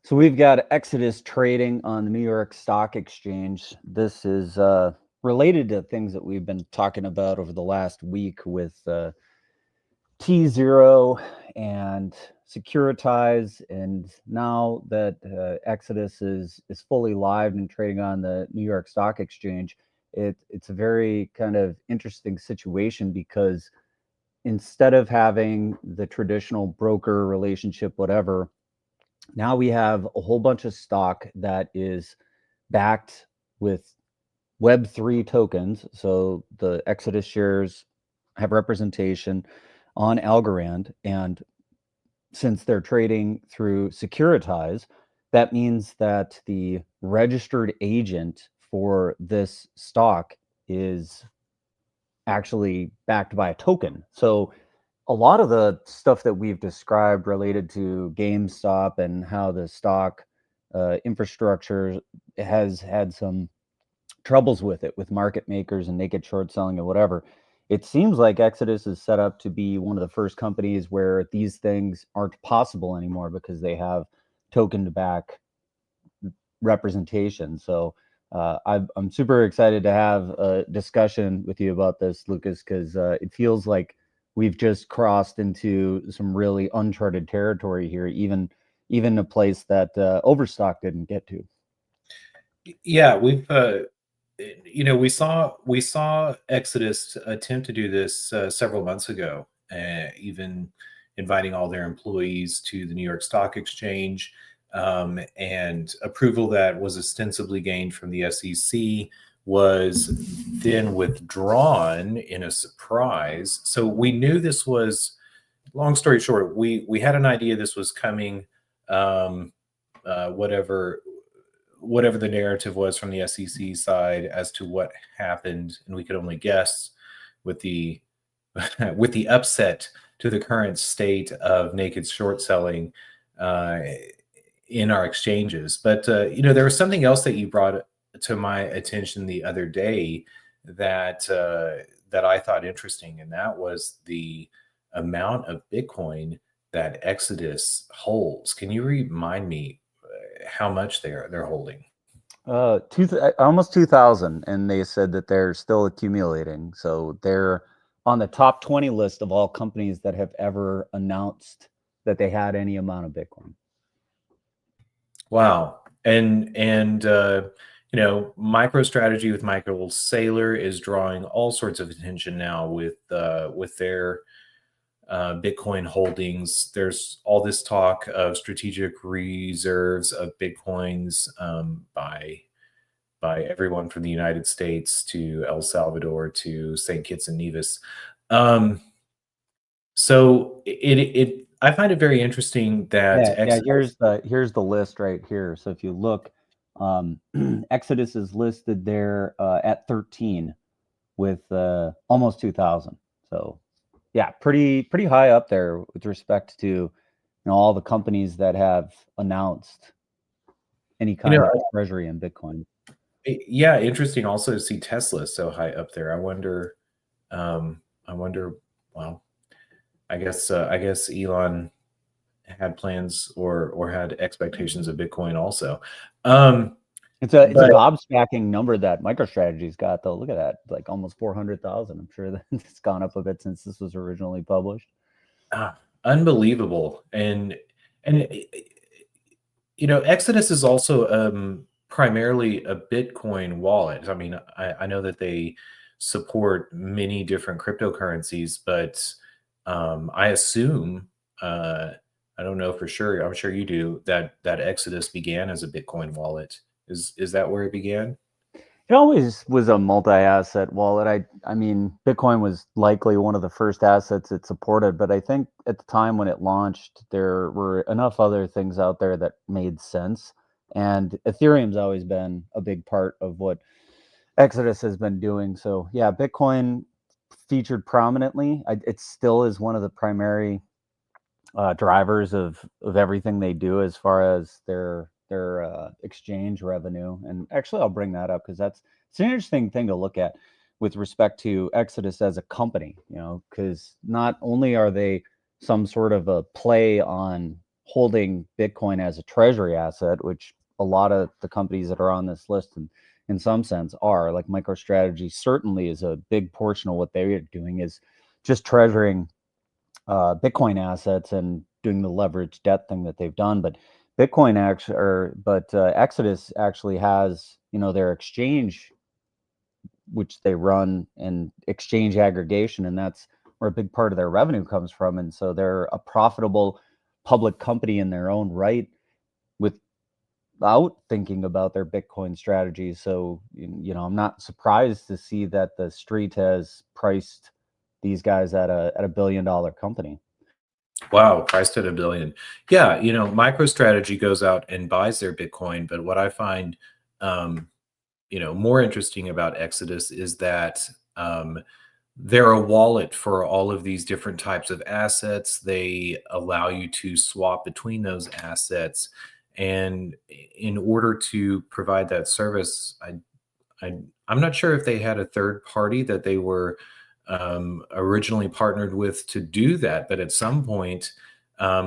So we've got Exodus trading on the New York Stock Exchange. This is related to things that we've been talking about over the last week with T0 and Securitize, and now that Exodus is fully live and trading on the New York Stock Exchange, it's a very kind of interesting situation because instead of having the traditional broker relationship, whatever, now we have a whole bunch of stock that is backed with Web3 tokens. So the Exodus shares have representation on Algorand. And since they're trading through Securitize, that means that the registered agent for this stock is actually backed by a token. So a lot of the stuff that we've described related to GameStop and how the stock infrastructure has had some troubles with it, with market makers and naked short selling and whatever. It seems like Exodus is set up to be one of the first companies where these things aren't possible anymore because they have token to back representation. So I'm super excited to have a discussion with you about this, Lucas, because it feels like we've just crossed into some really uncharted territory here, even a place that Overstock didn't get to. Yeah, we saw Exodus attempt to do this several months ago, even inviting all their employees to the New York Stock Exchange, and approval that was ostensibly gained from the SEC was then withdrawn in a surprise. So we knew this was, long story short, we had an idea this was coming, whatever the narrative was from the SEC side as to what happened, and we could only guess with the with the upset to the current state of naked short selling in our exchanges. But there was something else that you brought to my attention the other day that that I thought interesting, and that was the amount of Bitcoin that Exodus holds. Can you remind me how much they're holding? Almost 2,000, and they said that they're still accumulating. So they're on the top 20 list of all companies that have ever announced that they had any amount of Bitcoin. Wow. And MicroStrategy with Michael Saylor is drawing all sorts of attention now with their Bitcoin holdings. There's all this talk of strategic reserves of Bitcoins by everyone from the United States to El Salvador to St. Kitts and Nevis. So I find it very interesting that Yeah. Here's the list right here. So if you look, Exodus is listed there at 13 with almost 2,000. So yeah, pretty high up there with respect to all the companies that have announced any kind of treasury in Bitcoin. Yeah, interesting also to see Tesla so high up there. Well, I guess Elon had plans or had expectations of Bitcoin also. It's a gobsmacking number that MicroStrategy's got, though. Look at that, like almost 400,000. I'm sure that it's gone up a bit since this was originally published. Unbelievable. And Exodus is also primarily a Bitcoin wallet. I mean, I know that they support many different cryptocurrencies, but I assume, I don't know for sure, I'm sure you do, that Exodus began as a Bitcoin wallet. Is that where it began? It always was a multi-asset wallet. I mean, Bitcoin was likely one of the first assets it supported, but I think at the time when it launched, there were enough other things out there that made sense. And Ethereum's always been a big part of what Exodus has been doing. So yeah, Bitcoin featured prominently. It still is one of the primary drivers of everything they do as far as their exchange revenue. And actually, I'll bring that up because it's an interesting thing to look at with respect to Exodus as a company. Because not only are they some sort of a play on holding Bitcoin as a treasury asset, which a lot of the companies that are on this list in some sense are. Like MicroStrategy certainly is a big portion of what they're doing is just treasuring Bitcoin assets and doing the leverage debt thing that they've done. But Exodus actually has, their exchange, which they run, and exchange aggregation, and that's where a big part of their revenue comes from. And so they're a profitable public company in their own right without thinking about their Bitcoin strategy. So, I'm not surprised to see that the street has priced these guys at a billion-dollar company. Wow, priced at $1 billion. Yeah, MicroStrategy goes out and buys their Bitcoin, but what I find, more interesting about Exodus is that they're a wallet for all of these different types of assets. They allow you to swap between those assets, and in order to provide that service, I'm not sure if they had a third party that they were originally partnered with to do that, but at some point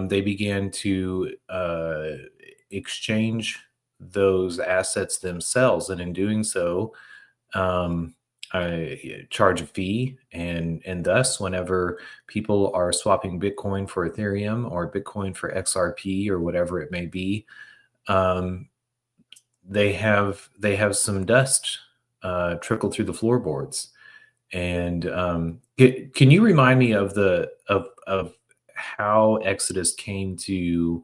they began to exchange those assets themselves, and in doing so, I charge a fee, and thus, whenever people are swapping Bitcoin for Ethereum or Bitcoin for XRP or whatever it may be, um, they have some dust trickle through the floorboards. And can you remind me of of how Exodus came to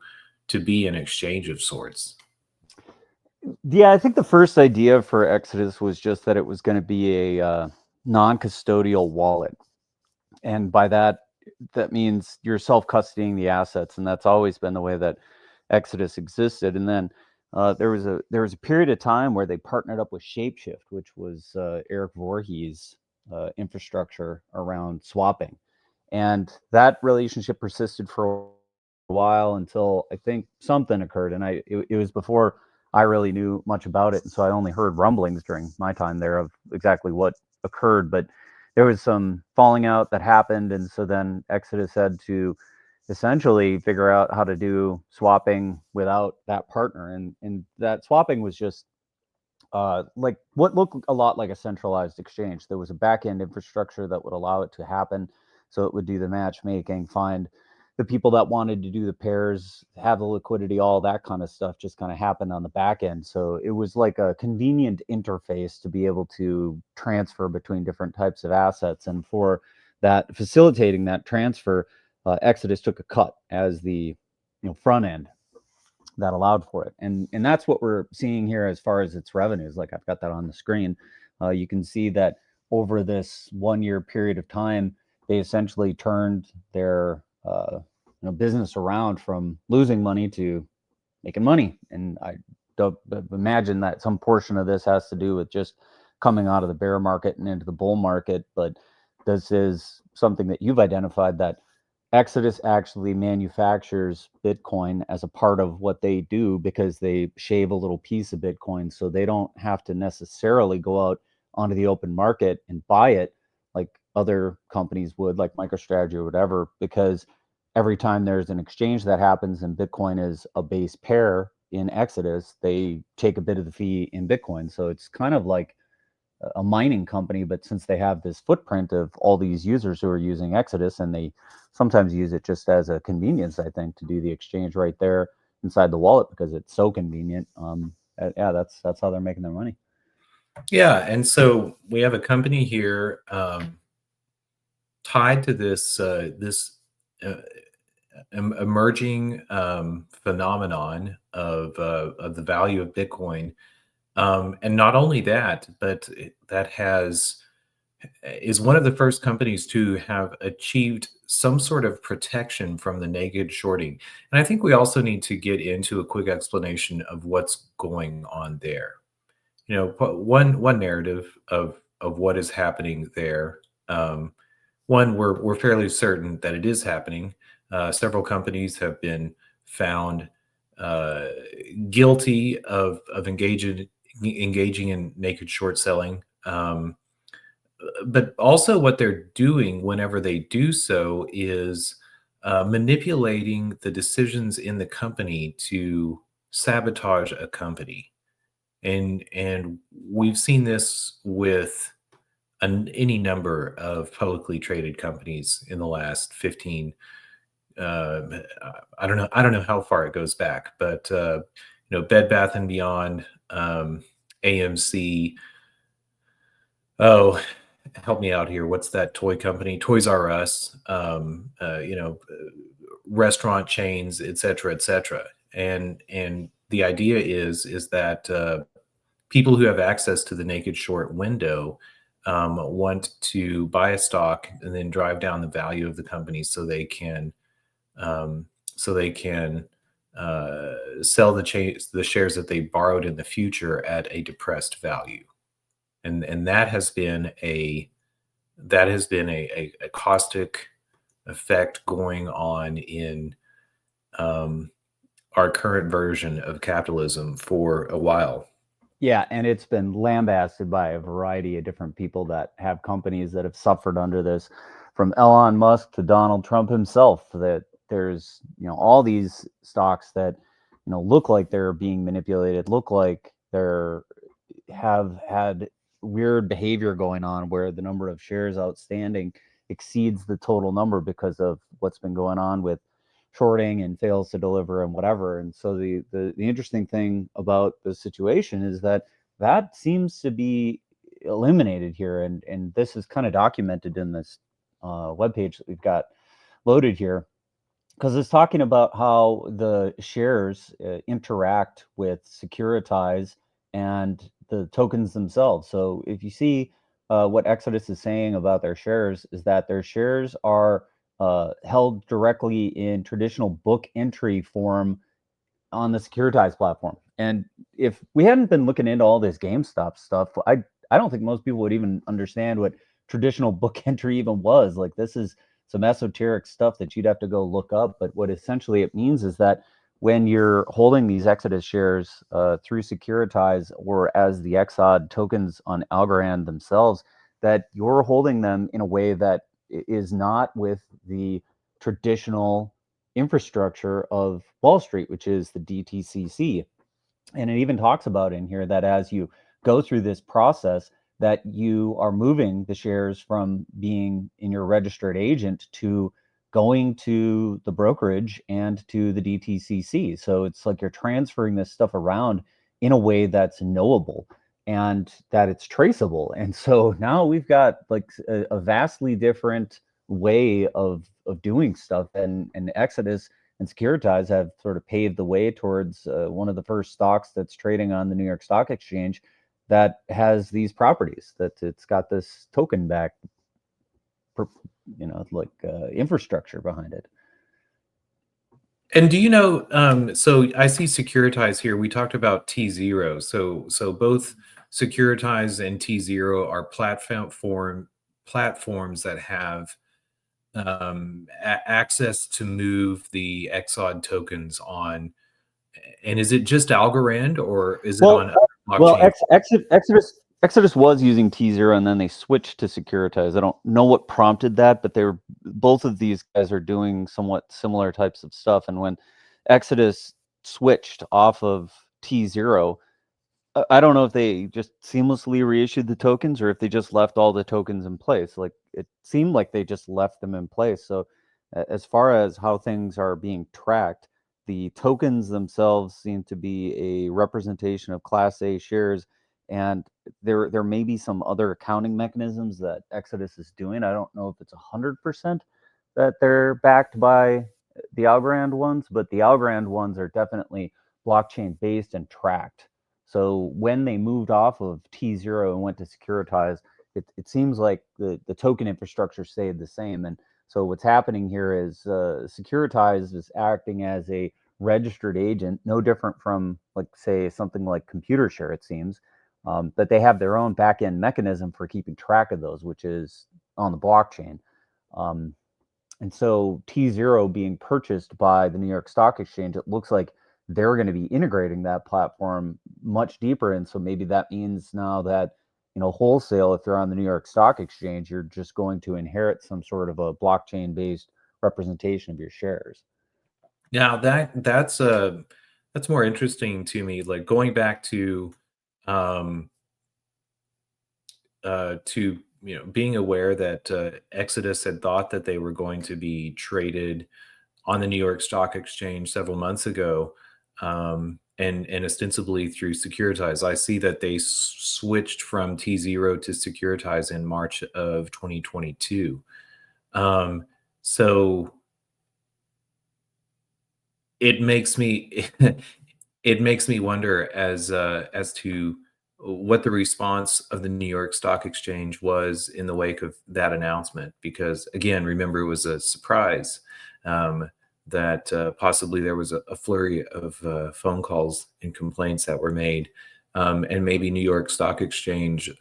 be an exchange of sorts? Yeah, I think the first idea for Exodus was just that it was going to be a non-custodial wallet. And by that, that means you're self-custodying the assets, and that's always been the way that Exodus existed. And then there was a period of time where they partnered up with Shapeshift, which was Eric Voorhees' infrastructure around swapping, and that relationship persisted for a while until I think something occurred, and it was before I really knew much about it, and so I only heard rumblings during my time there of exactly what occurred. But there was some falling out that happened, and so then Exodus had to essentially figure out how to do swapping without that partner, and that swapping was just like what looked a lot like a centralized exchange. There was a back end infrastructure that would allow it to happen, so it would do the matchmaking, find the people that wanted to do the pairs, have the liquidity, all that kind of stuff just kind of happened on the back end. So it was like a convenient interface to be able to transfer between different types of assets. And for that, facilitating that transfer, Exodus took a cut as the front end that allowed for it. And that's what we're seeing here as far as its revenues. Like I've got that on the screen. You can see that over this 1 year period of time, they essentially turned their business around from losing money to making money. And I don't imagine that some portion of this has to do with just coming out of the bear market and into the bull market. But this is something that you've identified, that Exodus actually manufactures Bitcoin as a part of what they do, because they shave a little piece of Bitcoin, so they don't have to necessarily go out onto the open market and buy it like other companies would, like MicroStrategy or whatever, because every time there's an exchange that happens and Bitcoin is a base pair in Exodus, they take a bit of the fee in Bitcoin. So it's kind of like a mining company, but since they have this footprint of all these users who are using Exodus, and they sometimes use it just as a convenience, I think, to do the exchange right there inside the wallet because it's so convenient. Yeah, that's how they're making their money. Yeah, and so we have a company here tied to this emerging phenomenon of the value of Bitcoin. And not only that, but that is one of the first companies to have achieved some sort of protection from the naked shorting. And I think we also need to get into a quick explanation of what's going on there. One narrative of what is happening there. One, we're fairly certain that it is happening. Several companies have been found guilty of engaging in naked short selling. But also what they're doing whenever they do so is manipulating the decisions in the company to sabotage a company. And we've seen this with any number of publicly traded companies in the last 15. I don't know how far it goes back, but Bed Bath and Beyond, AMC. Oh, help me out here. What's that toy company? Toys R Us. Restaurant chains, et cetera, et cetera. And the idea is that people who have access to the naked short window want to buy a stock and then drive down the value of the company so they can sell the shares that they borrowed in the future at a depressed value, and that has been a caustic effect going on in our current version of capitalism for a while. Yeah, and it's been lambasted by a variety of different people that have companies that have suffered under this, from Elon Musk to Donald Trump himself. That there's all these stocks that look like they're being manipulated, look like they're have had weird behavior going on where the number of shares outstanding exceeds the total number because of what's been going on with shorting and fails to deliver and whatever. And so the interesting thing about the situation is that that seems to be eliminated here, and this is kind of documented in this webpage that we've got loaded here, because it's talking about how the shares interact with Securitize and the tokens themselves. So if you see what Exodus is saying about their shares, is that their shares are held directly in traditional book entry form on the Securitize platform. And if we hadn't been looking into all this GameStop stuff, I don't think most people would even understand what traditional book entry even was. Like, this is some esoteric stuff that you'd have to go look up. But what essentially it means is that when you're holding these Exodus shares through Securitize or as the EXOD tokens on Algorand themselves, that you're holding them in a way that is not with the traditional infrastructure of Wall Street, which is the DTCC. And it even talks about in here that as you go through this process, that you are moving the shares from being in your registered agent to going to the brokerage and to the DTCC. So it's like you're transferring this stuff around in a way that's knowable and that it's traceable. And so now we've got like a vastly different way of doing stuff, and Exodus and Securitize have sort of paved the way towards one of the first stocks that's trading on the New York Stock Exchange that has these properties, that it's got this token back, infrastructure behind it. And do you know, so I see Securitize here. We talked about T0. So both Securitize and T0 are platforms that have access to move the EXOD tokens on. And is it just Algorand, or is it on other blockchains? Exodus was using T0 and then they switched to Securitize. I don't know what prompted that, but both of these guys are doing somewhat similar types of stuff. And when Exodus switched off of T0, I don't know if they just seamlessly reissued the tokens or if they just left all the tokens in place. Like, it seemed like they just left them in place. So as far as how things are being tracked, the tokens themselves seem to be a representation of Class A shares, and there may be some other accounting mechanisms that Exodus is doing. I don't know if it's 100% that they're backed by the Algorand ones, but the Algorand ones are definitely blockchain based and tracked. So when they moved off of T0 and went to Securitize, it seems like the token infrastructure stayed the same. And so what's happening here is Securitize is acting as a registered agent, no different from, like, say, something like ComputerShare, it seems. But they have their own back-end mechanism for keeping track of those, which is on the blockchain. And so T0 being purchased by the New York Stock Exchange, it looks like they're going to be integrating that platform much deeper. And so maybe that means now that, wholesale, if you're on the New York Stock Exchange, you're just going to inherit some sort of a blockchain-based representation of your shares. Now that's more interesting to me. Like going back to being aware that Exodus had thought that they were going to be traded on the New York Stock Exchange several months ago, and ostensibly through Securitize. I see that they switched from T0 to Securitize in March of 2022. So it makes me it makes me wonder as to what the response of the New York Stock Exchange was in the wake of that announcement. Because again, remember, it was a surprise that possibly there was a flurry of phone calls and complaints that were made, and maybe New York Stock Exchange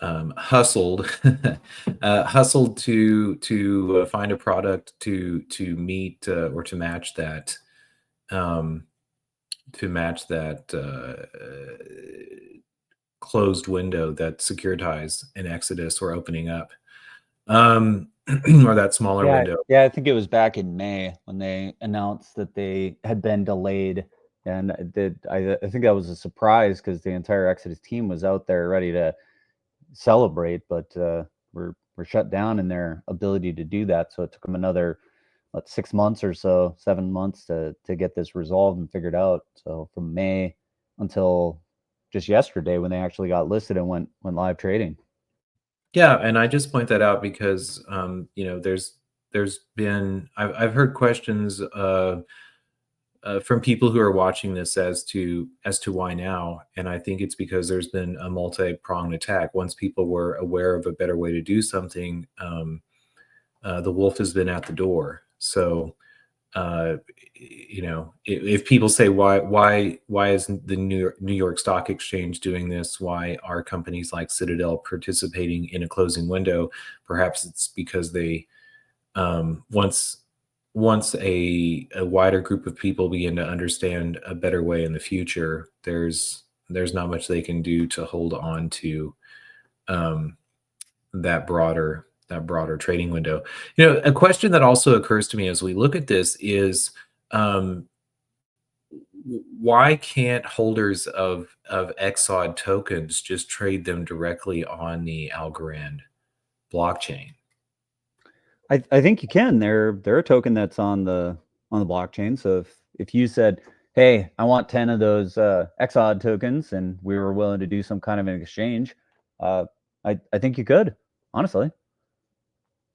hustled hustled to find a product to meet or to match that um, closed window that Securitize and Exodus were opening up, or that smaller window. Yeah, I think it was back in May when they announced that they had been delayed, and I think that was a surprise because the entire Exodus team was out there ready to celebrate, but we're shut down in their ability to do that. So it took them another 6 months or so, 7 months to get this resolved and figured out. So from May until just yesterday when they actually got listed and went live trading. Yeah, and I just point that out because there's been I've heard questions from people who are watching this as to why now, and I think it's because there's been a multi-pronged attack. Once people were aware of a better way to do something, the wolf has been at the door. So if people say why isn't the New York Stock Exchange doing this? Why are companies like Citadel participating in a closing window? Perhaps it's because they once a wider group of people begin to understand a better way in the future, there's not much they can do to hold on to that broader trading window. A question that also occurs to me as we look at this is, why can't holders of EXOD tokens just trade them directly on the Algorand blockchain? I think you can. They're a token that's on the blockchain. So if you said, "Hey, I want 10 of those EXOD tokens," and we were willing to do some kind of an exchange, I think you could, honestly.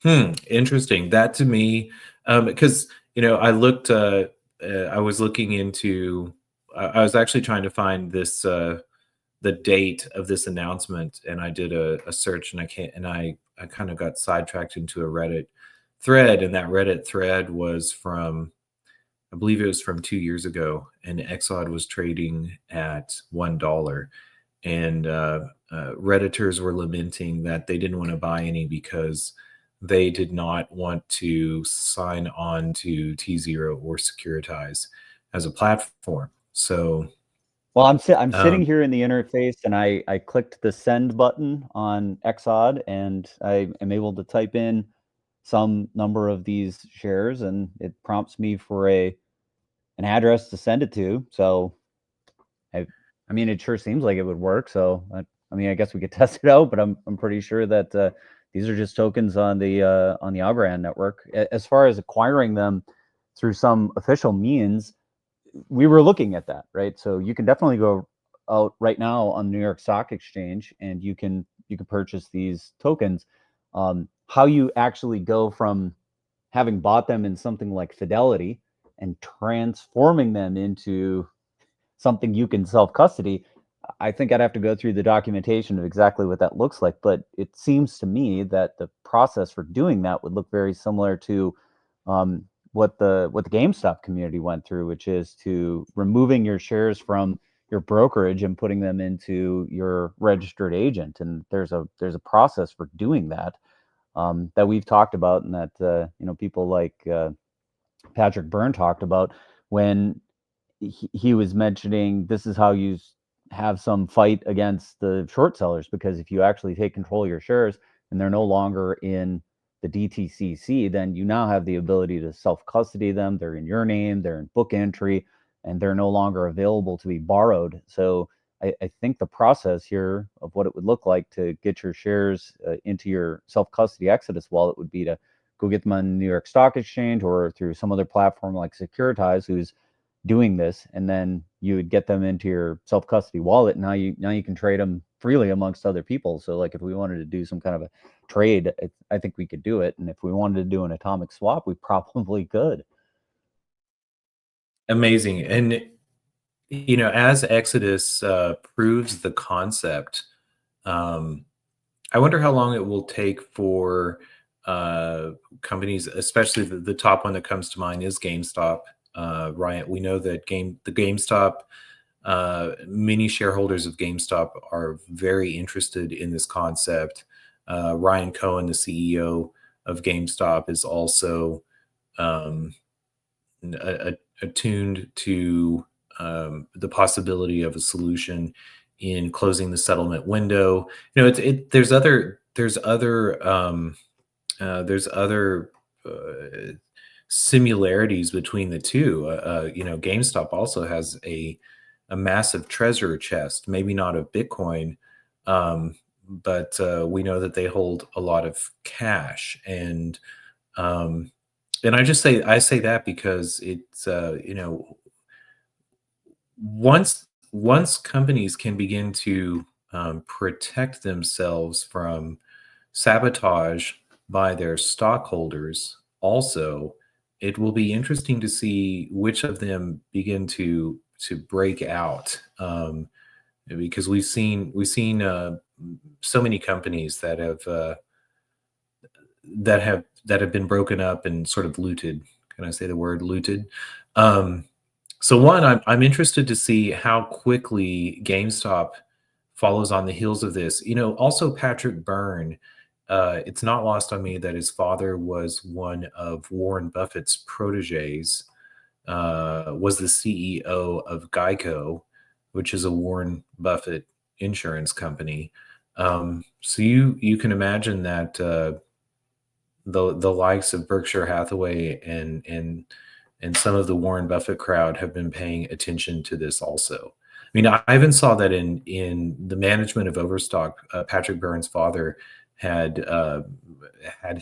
Interesting. That to me, because I looked. I was looking into. I was actually trying to find this the date of this announcement, and I did a search, and I can't. And I kind of got sidetracked into a Reddit thread, and that Reddit thread was from, I believe it was from 2 years ago, and Exod was trading at $1, and Redditors were lamenting that they didn't want to buy any because they did not want to sign on to T0 or Securitize as a platform. So, Well, I'm sitting here in the interface, and I clicked the send button on Exod, and I am able to type in some number of these shares, and it prompts me for an address to send it to. So I mean, it sure seems like it would work. So I mean, I guess we could test it out, but I'm pretty sure that these are just tokens on the Algorand network. As far as acquiring them through some official means, we were looking at that, right? So you can definitely go out right now on the New York Stock Exchange, and you can purchase these tokens. How you actually go from having bought them in something like Fidelity and transforming them into something you can self custody, I think I'd have to go through the documentation of exactly what that looks like. But it seems to me that the process for doing that would look very similar to what the GameStop community went through, which is to removing your shares from your brokerage and putting them into your registered agent. And there's a process for doing that that we've talked about, and that people like Patrick Byrne talked about when he was mentioning this is how you have some fight against the short sellers, because if you actually take control of your shares and they're no longer in the DTCC, then you now have the ability to self-custody them. They're in your name, they're in book entry, and they're no longer available to be borrowed. So I think the process here of what it would look like to get your shares into your self-custody Exodus wallet would be to go get them on the New York Stock Exchange or through some other platform like Securitize, who's doing this, and then you would get them into your self-custody wallet. Now you can trade them freely amongst other people. So like if we wanted to do some kind of a trade, I think we could do it. And if we wanted to do an atomic swap, we probably could. Amazing. And as Exodus proves the concept, I wonder how long it will take for companies, especially the top one that comes to mind is GameStop. Ryan, we know that the GameStop, many shareholders of GameStop are very interested in this concept. Ryan Cohen, the CEO of GameStop, is also attuned to the possibility of a solution in closing the settlement window. There's other similarities between the two. GameStop also has a massive treasure chest, maybe not of Bitcoin, but we know that they hold a lot of cash. And I say that because it's once companies can begin to protect themselves from sabotage by their stockholders, also, it will be interesting to see which of them begin to break out, because we've seen so many companies that have been broken up and sort of looted. Can I say the word looted? So one, I'm interested to see how quickly GameStop follows on the heels of this. Also Patrick Byrne. It's not lost on me that his father was one of Warren Buffett's proteges. Was the CEO of Geico, which is a Warren Buffett insurance company. So you can imagine that the likes of Berkshire Hathaway and some of the Warren Buffett crowd have been paying attention to this also. I mean, I even saw that in the management of Overstock, Patrick Byrne's father had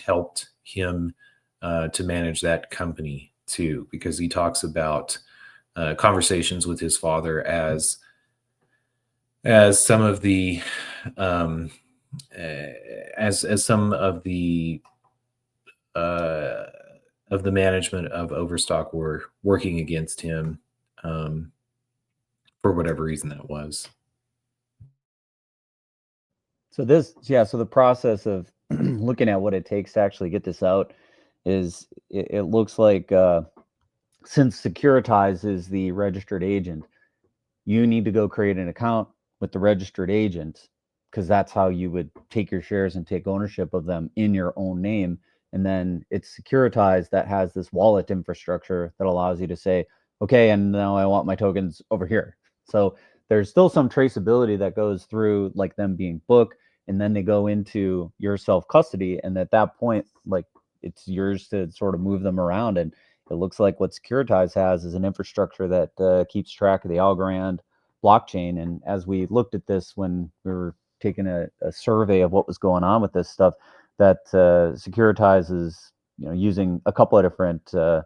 helped him to manage that company too, because he talks about conversations with his father as some of the as some of the management of Overstock were working against him, for whatever reason that was. So so the process of looking at what it takes to actually get this out is it looks like since Securitize is the registered agent, you need to go create an account with the registered agent, because that's how you would take your shares and take ownership of them in your own name. And then it's Securitize that has this wallet infrastructure that allows you to say, okay, and now I want my tokens over here. So there's still some traceability that goes through, like them being booked, and then they go into your self custody. And at that point, like it's yours to sort of move them around. And it looks like what Securitize has is an infrastructure that keeps track of the Algorand blockchain. And as we looked at this when we were taking a survey of what was going on with this stuff, that Securitize is using a couple of different, or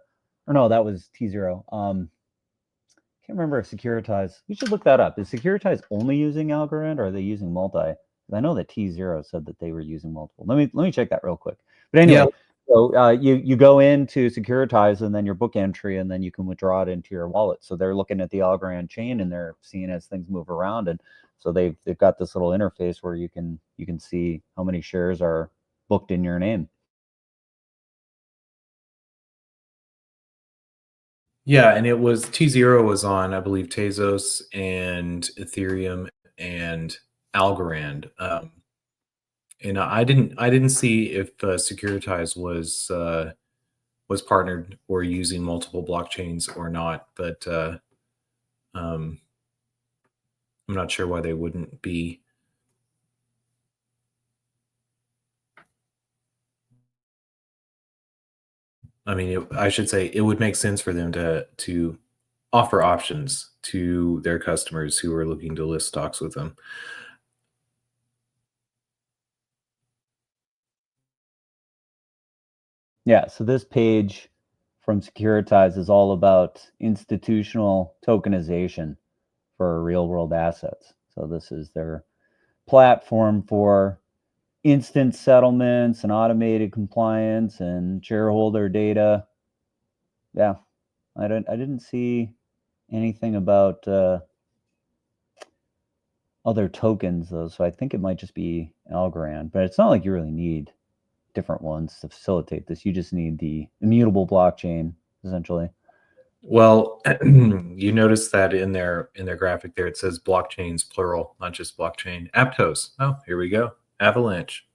no, that was T0. Can't remember if Securitize. We should look that up. Is Securitize only using Algorand, or are they using multi? I know that T0 said that they were using multiple. Let me check that real quick. But anyway, so you go into Securitize and then your book entry, and then you can withdraw it into your wallet. So they're looking at the Algorand chain and they're seeing as things move around, and so they've got this little interface where you can see how many shares are booked in your name. Yeah, and it was T0 was on, I believe, Tezos and Ethereum and Algorand. And I didn't see if Securitize was partnered or using multiple blockchains or not, but I'm not sure why they wouldn't be. I mean, I should say it would make sense for them to offer options to their customers who are looking to list stocks with them. Yeah, so this page from Securitize is all about institutional tokenization for real world assets. So this is their platform for instant settlements and automated compliance and shareholder data. Yeah, I didn't see anything about other tokens though, so I think it might just be Algorand. But it's not like you really need different ones to facilitate this. You just need the immutable blockchain essentially. Well, you notice that in their graphic there, it says blockchains plural, not just blockchain. Aptos. Oh, here we go. Avalanche.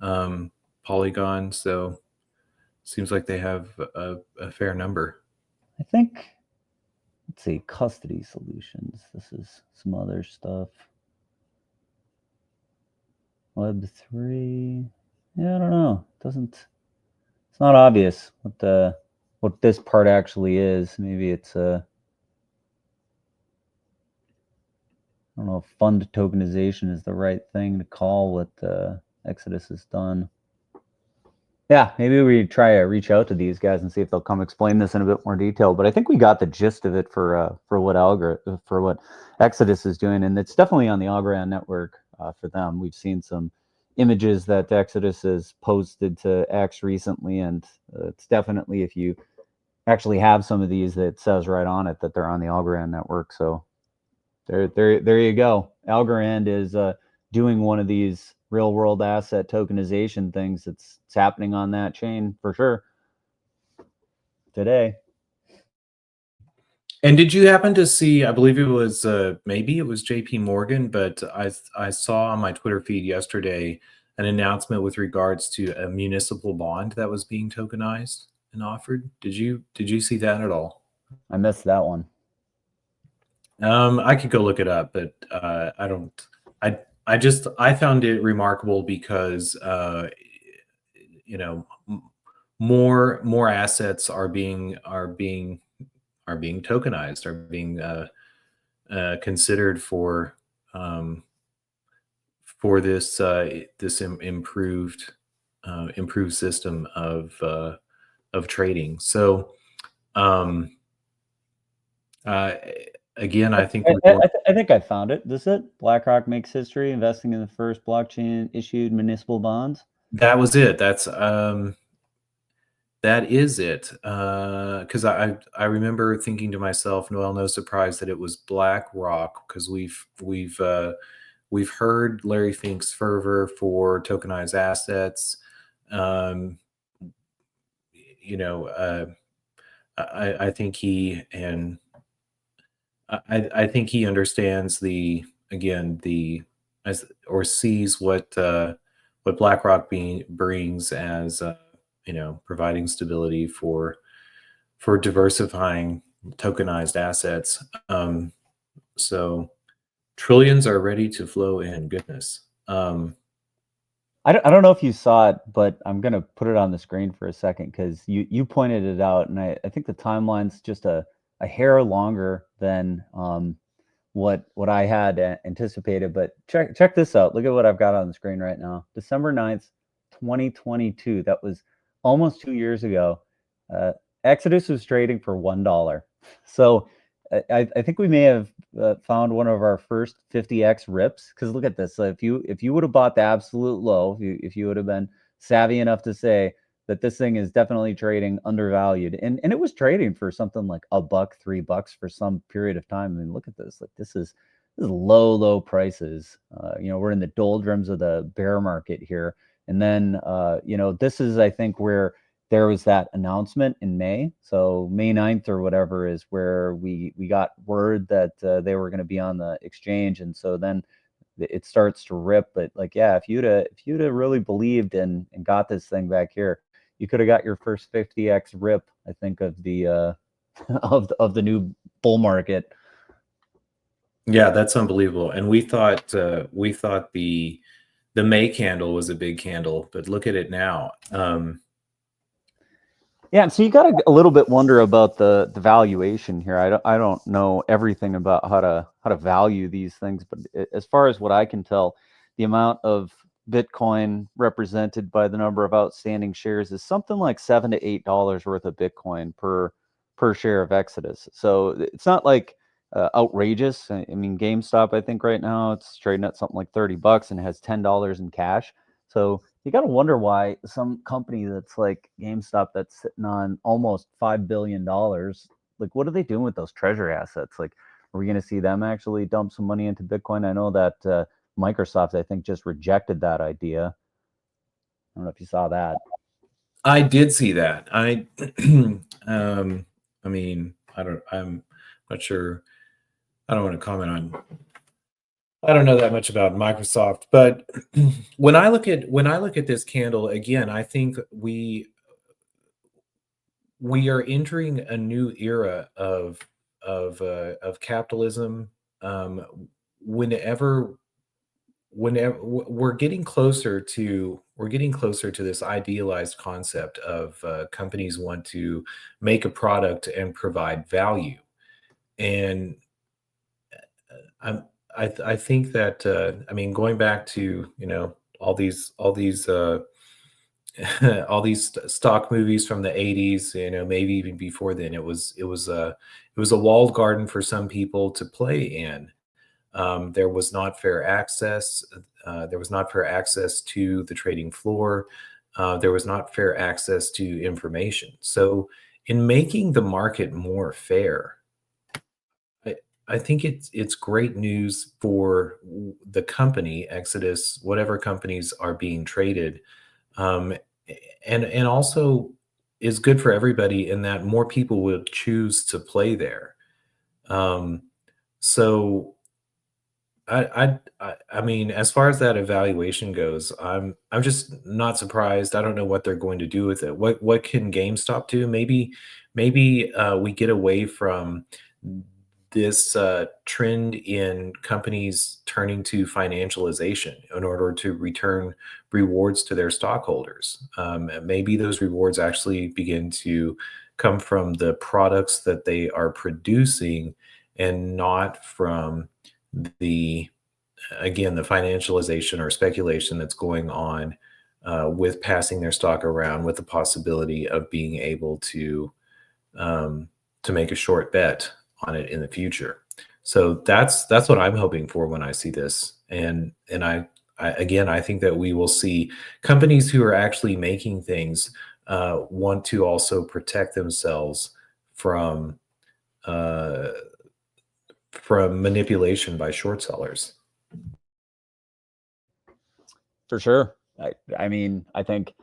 Polygon. So seems like they have a fair number. I think, let's see, custody solutions. This is some other stuff. Web3. Yeah, I don't know. It's not obvious what this part actually is. Maybe it's I don't know if fund tokenization is the right thing to call what Exodus has done. Yeah, maybe we try to reach out to these guys and see if they'll come explain this in a bit more detail. But I think we got the gist of it for what Exodus is doing, and it's definitely on the Algorand network for them. We've seen some images that Exodus has posted to X recently, and it's definitely, if you actually have some of these, that says right on it that they're on the Algorand network. So there you go. Algorand is doing one of these real world asset tokenization things. It's happening on that chain for sure today. And did you happen to see, I believe it was maybe it was JP Morgan, but I saw on my Twitter feed yesterday an announcement with regards to a municipal bond that was being tokenized and offered. Did you see that at all? I missed that one. I could go look it up, but I don't. I found it remarkable because you know, more assets are being tokenized, are being considered for this improved system of trading. So again, I think we're going. I think I found it. This is it. BlackRock makes history investing in the first blockchain issued municipal bonds. That was it. That is it. Because I remember thinking to myself, well, no surprise that it was BlackRock, because we've heard Larry Fink's fervor for tokenized assets. You know, I think he I think he understands sees what BlackRock brings as providing stability for diversifying tokenized assets. So trillions are ready to flow in. Goodness. I don't know if you saw it, but I'm going to put it on the screen for a second because you pointed it out, and I think the timeline's just a hair longer than what I had anticipated. But check this out. Look at what I've got on the screen right now. December 9th, 2022. That was almost 2 years ago. Exodus was trading for $1. So I think we may have found one of our first 50x rips, because look at this. If you would have bought the absolute low, if you would have been savvy enough to say that this thing is definitely trading undervalued, and it was trading for something like $1, $3 for some period of time. I mean, look at this. Like this is low prices. We're in the doldrums of the bear market here, and then this is, I think, where there was that announcement in May. So May 9th or whatever is where we got word that they were going to be on the exchange. And so then it starts to rip. But like, yeah, if you'd have really believed and got this thing back here, you could have got your first 50x rip, I think, of the of the new bull market. Yeah, that's unbelievable. And we thought the May candle was a big candle, but look at it now. Yeah, and so you got a little bit wonder about the valuation here. I don't know everything about how to value these things, but as far as what I can tell, the amount of Bitcoin represented by the number of outstanding shares is something like $7 to $8 worth of Bitcoin per share of Exodus. So it's not like outrageous. I mean, GameStop, I think right now it's trading at something like $30 and has $10 in cash. So you got to wonder why some company that's like GameStop that's sitting on almost $5 billion, like what are they doing with those treasury assets? Like, are we going to see them actually dump some money into Bitcoin? I know that Microsoft, I think, just rejected that idea. I don't know if you saw that. I did see that. I mean, I'm not sure. I don't want to comment on. I don't know that much about Microsoft, but when I look at this candle again, I think we are entering a new era of capitalism. Um, whenever we're getting closer to this idealized concept of companies want to make a product and provide value, and I'm, I think that I mean, going back to all these all these stock movies from the 80s, maybe even before then, it was a walled garden for some people to play in. There was not fair access. There was not fair access to the trading floor. There was not fair access to information. So, in making the market more fair, I, I think it's great news for the company Exodus, whatever companies are being traded, um, and also is good for everybody in that more people will choose to play there. Um, so I mean, as far as that evaluation goes, I'm just not surprised. I don't know what they're going to do with it. What can GameStop do? Maybe we get away from this trend in companies turning to financialization in order to return rewards to their stockholders. Maybe those rewards actually begin to come from the products that they are producing and not from the again the financialization or speculation that's going on with passing their stock around with the possibility of being able um, to make a short bet on it in the future. So that's what I'm hoping for when I see this, and I again I think that we will see companies who are actually making things want to also protect themselves from uh, manipulation by short sellers. For sure. I mean, I think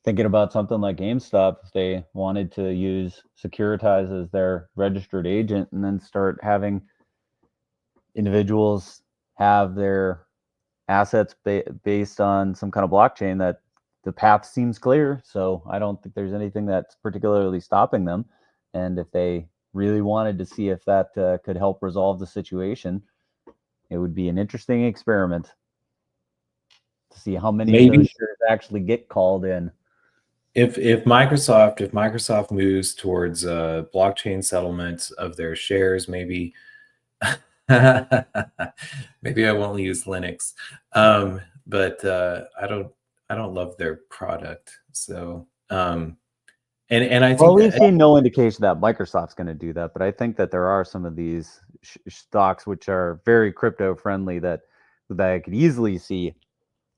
thinking about something like GameStop, if they wanted to use Securitize as their registered agent and then start having individuals have their assets based on some kind of blockchain, that the path seems clear. So I don't think there's anything that's particularly stopping them. And if they really wanted to see if that could help resolve the situation, it would be an interesting experiment to see how many of those Maybe shares actually get called in. if Microsoft moves towards blockchain settlement of their shares, maybe maybe I won't use Linux, but I don't love their product. So and I Well, think we've that seen no indication that Microsoft's going to do that, but I think that there are some of these stocks which are very crypto friendly that I could easily see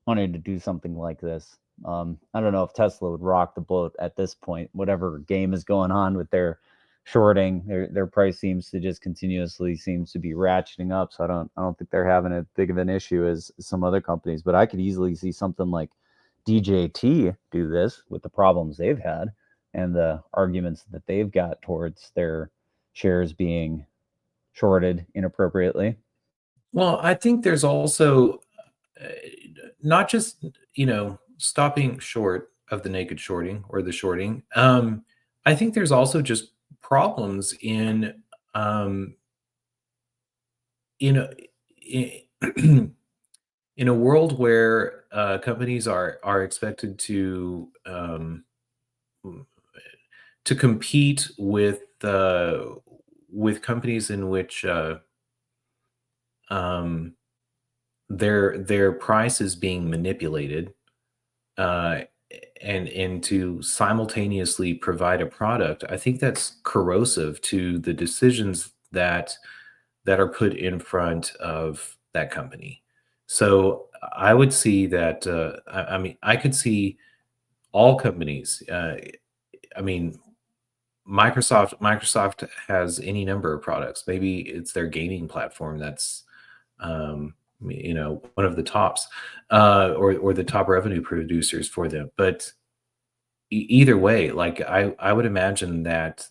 wanting to do something like this. I don't know if Tesla would rock the boat at this point. Whatever game is going on with their shorting, their price seems to just continuously seems to be ratcheting up. So I don't think they're having as big of an issue as some other companies. But I could easily see something like DJT do this with the problems they've had and the arguments that they've got towards their shares being shorted inappropriately. well, I think there's also uh, not just stopping short of the naked shorting or the shorting. I think there's also just problems um, in a in, in a world where companies are expected to to compete with companies in which their price is being manipulated, uh, and to simultaneously provide a product, I think that's corrosive to the decisions that are put in front of that company. So I would see that. I mean, I could see all companies. I mean, Microsoft has any number of products. Maybe it's their gaming platform that's one of the tops, or the top revenue producers for them. But either way, like I would imagine that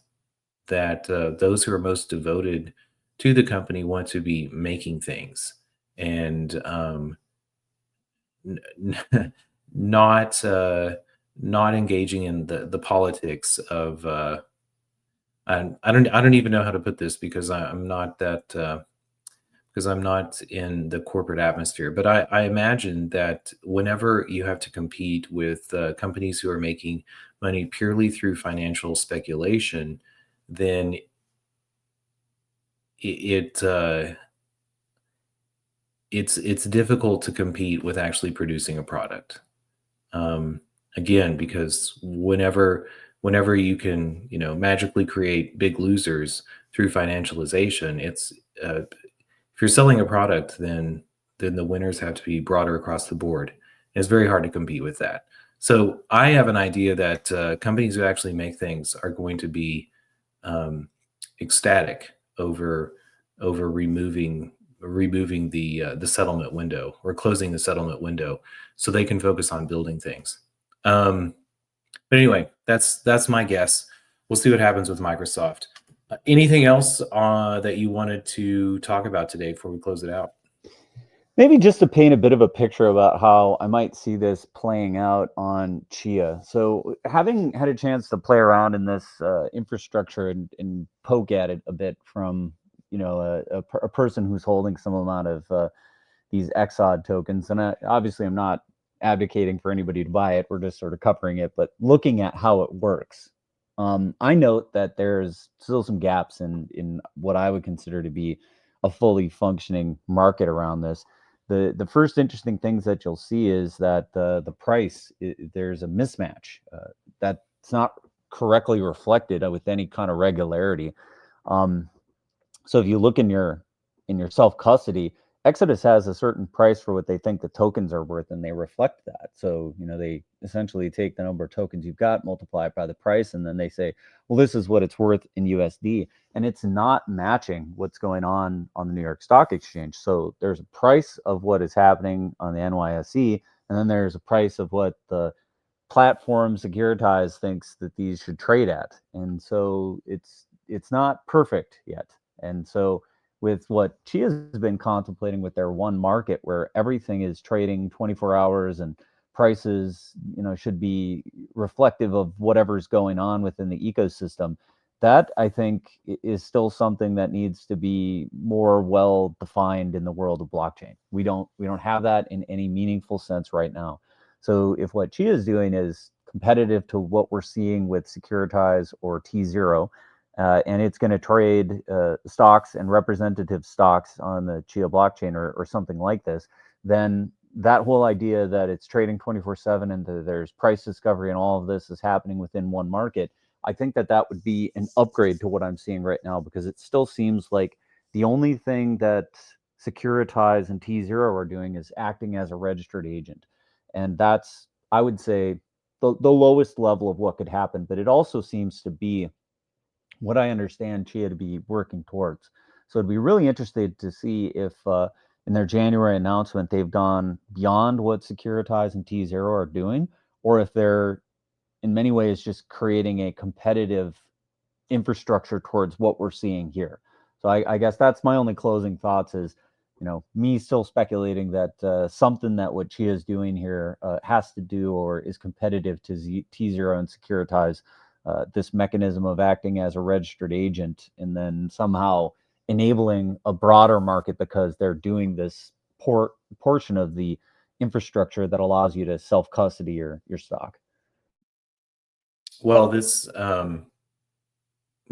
those who are most devoted to the company want to be making things, and not not engaging in the politics of I don't even know how to put this because I'm not that because I'm not in the corporate atmosphere. But I imagine that whenever you have to compete with companies who are making money purely through financial speculation, then it it's difficult to compete with actually producing a product. Um, Again, because whenever you can magically create big losers through financialization, if you're selling a product, then the winners have to be broader across the board. It's very hard to compete with that. So I have an idea that companies who actually make things are going to be um, ecstatic over removing the settlement window, or closing the settlement window, so they can focus on building things. Um, but anyway, that's my guess. We'll see what happens with Microsoft. Anything else that you wanted to talk about today before we close it out? Maybe just to paint a bit of a picture about how I might see this playing out on Chia. So, having had a chance to play around in this infrastructure and poke at it a bit from a person who's holding some amount of these EXOD tokens, and obviously I'm not advocating for anybody to buy it. We're just sort of covering it, but looking at how it works. I note that there's still some gaps in what I would consider to be a fully functioning market around this. The first interesting things that you'll see is that the price, there's a mismatch that's not correctly reflected with any kind of regularity. Um, so if you look in your self custody, Exodus has a certain price for what they think the tokens are worth, and they reflect that. So they essentially take the number of tokens you've got, multiply it by the price, and then they say, well, this is what it's worth in USD, and it's not matching what's going on the New York Stock Exchange. So there's a price of what is happening on the NYSE, and then there's a price of what the platform Securitize thinks that these should trade at. And so it's not perfect yet. And so with what Chia's been contemplating with their one market, where everything is trading 24 hours and prices should be reflective of whatever's going on within the ecosystem, that I think is still something that needs to be more well defined in the world of blockchain. We don't have that in any meaningful sense right now. So if what Chia is doing is competitive to what we're seeing with Securitize or T0, and it's going to trade stocks and representative stocks on the Chia blockchain or something like this, then that whole idea that it's trading 24/7 and there's price discovery and all of this is happening within one market, I think that would be an upgrade to what I'm seeing right now, because it still seems like the only thing that Securitize and T0 are doing is acting as a registered agent. And that's, I would say, the lowest level of what could happen. But it also seems to be what I understand Chia to be working towards. So I'd be really interested to see if in their January announcement they've gone beyond what Securitize and T0 are doing, or if they're in many ways just creating a competitive infrastructure towards what we're seeing here. So I guess that's my only closing thoughts is, me still speculating that something that what Chia is doing here has to do or is competitive to T0 and Securitize, this mechanism of acting as a registered agent and then somehow enabling a broader market because they're doing this portion of the infrastructure that allows you to self custody your stock. Well,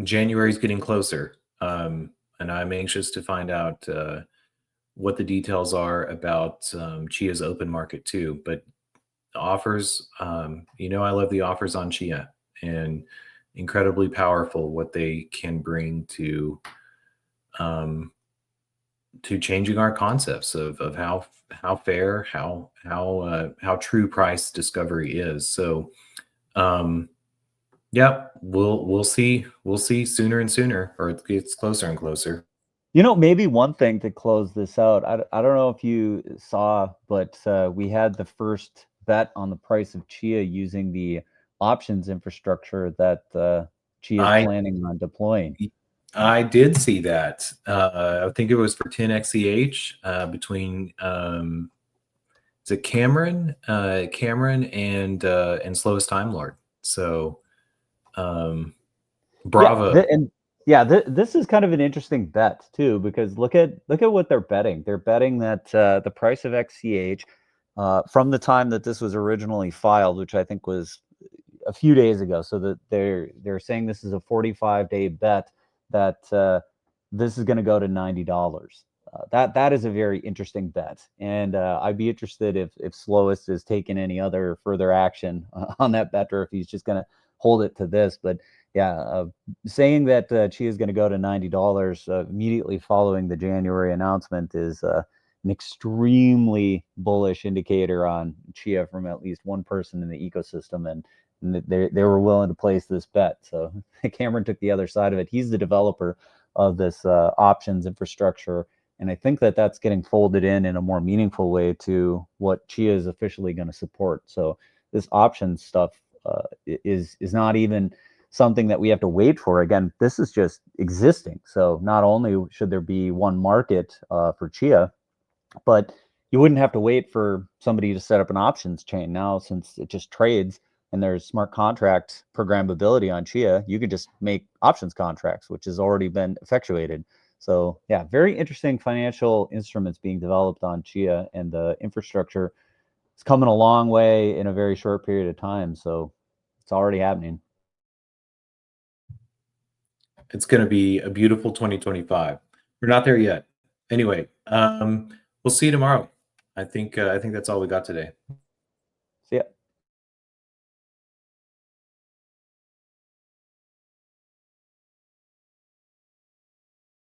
January's getting closer, and I'm anxious to find out what the details are about Chia's open market too. But the offers, I love the offers on Chia, and incredibly powerful what they can bring um, to changing our concepts of how fair, how true price discovery is. So, yeah, we'll see sooner and sooner, or it gets closer and closer. Maybe one thing to close this out. I don't know if you saw, but we had the first bet on the price of Chia using the options infrastructure that Chia is I planning on deploying. I did see that. I think it was for 10XEH between is it Cameron and Slowest Time Lord. So Yeah, bravo. this is kind of an interesting bet too, because look at what they're betting. They're betting that the price of XCH from the time that this was originally filed, which I think was a few days ago, so that they're saying this is a 45-day bet that this is going to go to $90. That is a very interesting bet, and I'd be interested if Slowest is taking any other further action on that bet, or if he's just going to hold it to this. But yeah, saying that Chia is going to go to $90 immediately following the January announcement is an extremely bullish indicator on Chia from at least one person in the ecosystem, and they were willing to place this bet. So Cameron took the other side of it. He's the developer of this options infrastructure, and I think that that's getting folded in a more meaningful way to what Chia is officially going to support. So this options stuff is not even something that we have to wait for. Again, this is just existing. So not only should there be one market for Chia, but you wouldn't have to wait for somebody to set up an options chain now, since it just trades and there's smart contract programmability on Chia. You can just make options contracts, which has already been effectuated. So yeah, very interesting financial instruments being developed on Chia, and the infrastructure is coming a long way in a very short period of time. So it's already happening. It's going to be a beautiful 2025. We're not there yet. Anyway, we'll see you tomorrow. I think that's all we got today.